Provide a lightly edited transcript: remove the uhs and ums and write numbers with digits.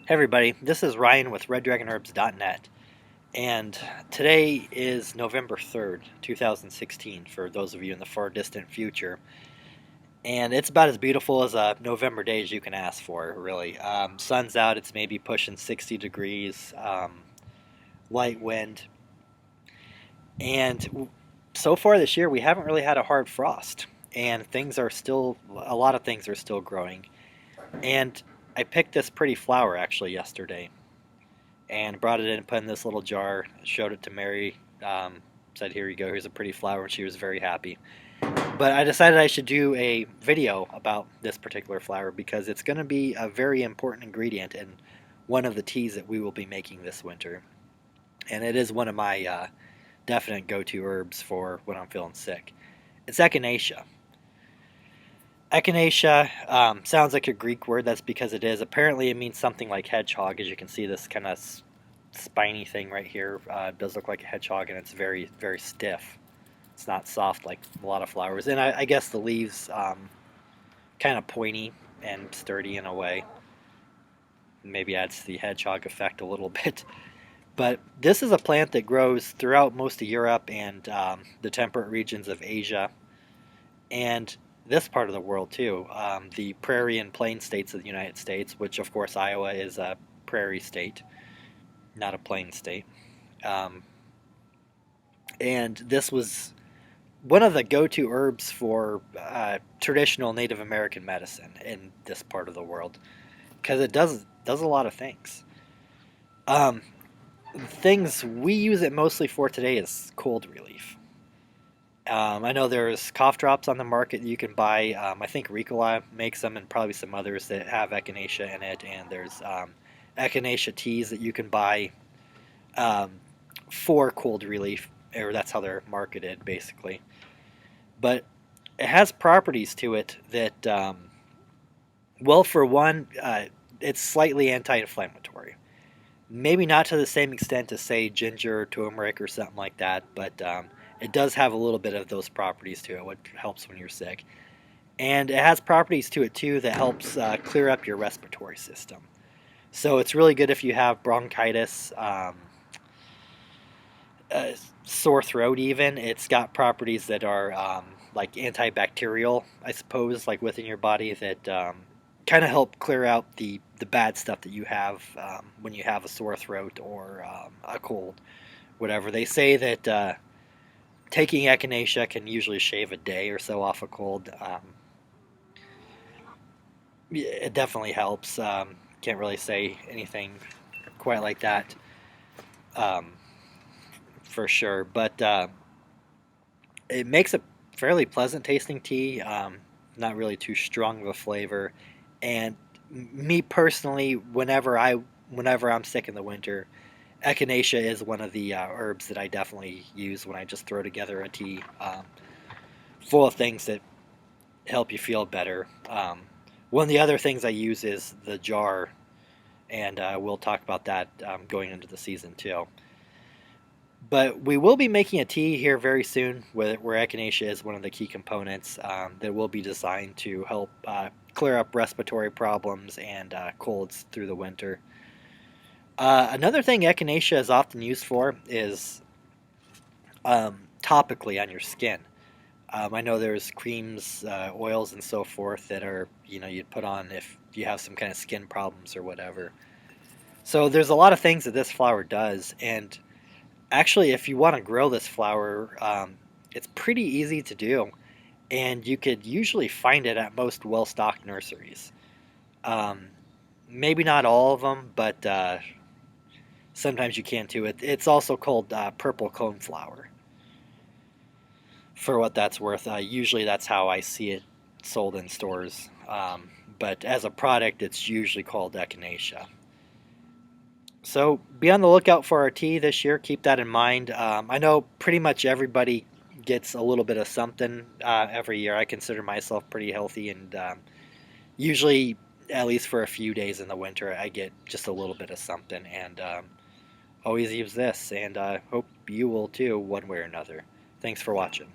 Hey everybody, this is Ryan with RedDragonHerbs.net, and today is November 3rd, 2016, for those of you in the far distant future. And it's about as beautiful as a November day as you can ask for, really. Sun's out, it's maybe pushing 60 degrees, light wind, and so far this year we haven't really had a hard frost, and a lot of things are still growing. And I picked this pretty flower actually yesterday and brought it in, put it in this little jar, showed it to Mary, said, "Here you go, here's a pretty flower," and she was very happy. But I decided I should do a video about this particular flower because it's going to be a very important ingredient in one of the teas that we will be making this winter. And it is one of my definite go-to herbs for when I'm feeling sick. It's Echinacea. Echinacea sounds like a Greek word. That's because it is. Apparently, it means something like hedgehog. As you can see, this kind of spiny thing right here does look like a hedgehog, and it's very, very stiff. It's not soft like a lot of flowers. And I guess the leaves kind of pointy and sturdy in a way. Maybe adds to the hedgehog effect a little bit. But this is a plant that grows throughout most of Europe and the temperate regions of Asia, and this part of the world too, the prairie and plain states of the United States, which of course Iowa is a prairie state, not a plain state. Um, and this was one of the go-to herbs for traditional Native American medicine in this part of the world because it does a lot of things. Um, Things we use it mostly for today is cold relief. I know there's cough drops on the market that you can buy. I think Ricola makes them, and probably some others that have echinacea in it. And there's echinacea teas that you can buy um, for cold relief, or that's how they're marketed, basically. But it has properties to it that, well, for one, it's slightly anti-inflammatory. Maybe not to the same extent as, say, ginger or turmeric or something like that, but it does have a little bit of those properties to it, which helps when you're sick. And it has properties to it too that helps clear up your respiratory system. So it's really good if you have bronchitis, uh, sore throat even. It's got properties that are like antibacterial, I suppose, like within your body that kind of help clear out the bad stuff that you have when you have a sore throat or a cold, whatever. They say that taking echinacea can usually shave a day or so off a cold. Yeah, it definitely helps. Can't really say anything quite like that um, for sure, but it makes a fairly pleasant tasting tea. Not really too strong of a flavor, and me personally, whenever I'm sick in the winter, echinacea is one of the herbs that I definitely use when I just throw together a tea full of things that help you feel better. One of the other things I use is the jar, and we'll talk about that going into the season too. But we will be making a tea here very soon where echinacea is one of the key components that will be designed to help clear up respiratory problems and colds through the winter. Another thing echinacea is often used for is topically on your skin. I know there's creams, oils, and so forth that are, you'd put on if you have some kind of skin problems or whatever. So there's a lot of things that this flower does, and actually, if you want to grow this flower, it's pretty easy to do, and you could usually find it at most well-stocked nurseries. Um, Maybe not all of them, but sometimes you can too. It's also called purple coneflower, for what that's worth. Usually that's how I see it sold in stores, but as a product, it's usually called echinacea. So be on the lookout for our tea this year. Keep that in mind. I know pretty much everybody gets a little bit of something every year. I consider myself pretty healthy, and usually, at least for a few days in the winter, I get just a little bit of something, and always use this. And hope you will too, one way or another. Thanks for watching.